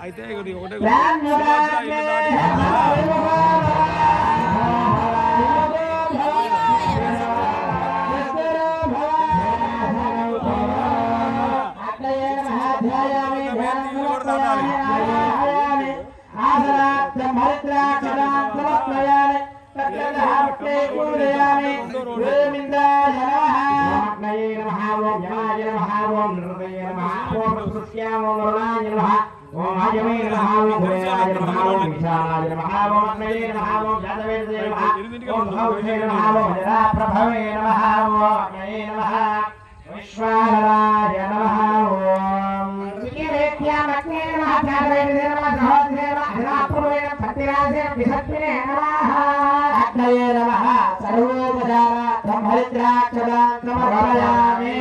అయితే ఒకటే విశ్వారాయ నమః ఓం వికేత్యామగ్నే నమః ధ్యానవేదే నమః సహస్రే నమః హిరాపురువే భక్తిరాజే విసత్తినే నమః అగ్నయే నమః సర్వోపచార బ్రహ్మరిద్రాక్షరాం సమర్పయామి